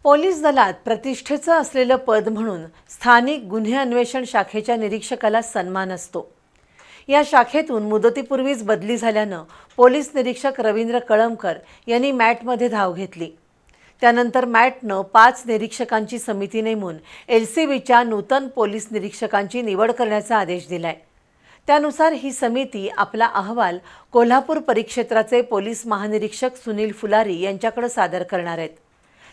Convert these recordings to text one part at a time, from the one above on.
Police दलात प्रतिष्ठेचं असलेलं पद म्हणून स्थानिक गुन्हे अन्वेषण शाखेच्या निरीक्षकाला सन्मान असतो। या शाखेतून मुदतीपूर्वीच बदली झाल्यानं पोलीस निरीक्षक रवींद्र कळमकर यांनी मॅटमध्ये धाव घेतली। त्यानंतर मॅटनं 5 निरीक्षकांची समिती नेमून LCBच्या नूतन पोलीस निरीक्षकांची निवड करण्याचा आदेश दिलाय। त्यानुसार ही समिती आपला अहवाल कोल्हापूर परिक्षेत्राचे पोलीस महानिरीक्षक सुनील फुलारी यांच्याकडे सादर करणार आहेत।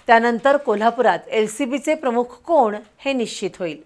त्यानंतर कोल्हापुरात LCBचे प्रमुख कोण हे निश्चित होईल।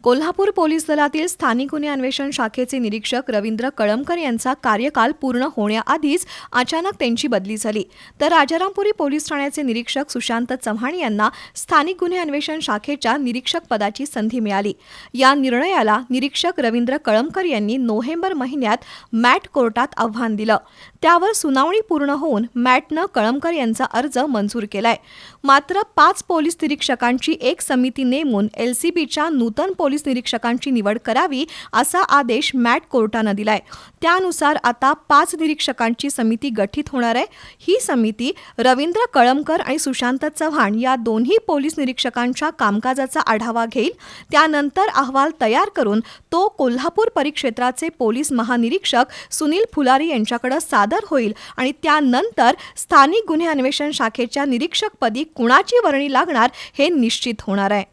कोल्हापूर पोलीस दलातील स्थानिक गुन्हे अन्वेषण शाखेचे निरीक्षक रवींद्र कळमकर यांचा कार्यकाल पूर्ण होण्याआधीच अचानक त्यांची बदली झाली, तर राजारामपुरी पोलीस ठाण्याचे निरीक्षक सुशांत चव्हाण यांना स्थानिक गुन्हे अन्वेषण शाखेच्या निरीक्षक पदाची संधी मिळाली। या निर्णयाला निरीक्षक रवींद्र कळमकर यांनी नोव्हेंबर महिन्यात मॅट कोर्टात आव्हान दिलं। त्यावर सुनावणी पूर्ण होऊन मॅटनं कळमकर यांचा अर्ज मंजूर केलाय। मात्र 5 पोलीस निरीक्षकांची एक समिती नेमून LCBच्या नूतन पोलीस निरीक्षकांची निवड करावी असा आदेश मॅट कोर्टानं दिलाय। त्यानुसार आता 5 निरीक्षकांची समिती गठीत होणार आहे। ही समिती रवींद्र कळमकर आणि सुशांत चव्हाण या दोन्ही पोलीस निरीक्षकांच्या कामकाजाचा आढावा घेईल। त्यानंतर अहवाल तयार करून तो कोल्हापूर परिक्षेत्राचे पोलीस महानिरीक्षक सुनील फुलारी यांच्याकडे सादर होईल आणि त्यानंतर स्थानिक गुन्हे अन्वेषण शाखेच्या निरीक्षकपदी कुणाची वर्णी लागणार हे निश्चित होणार आहे।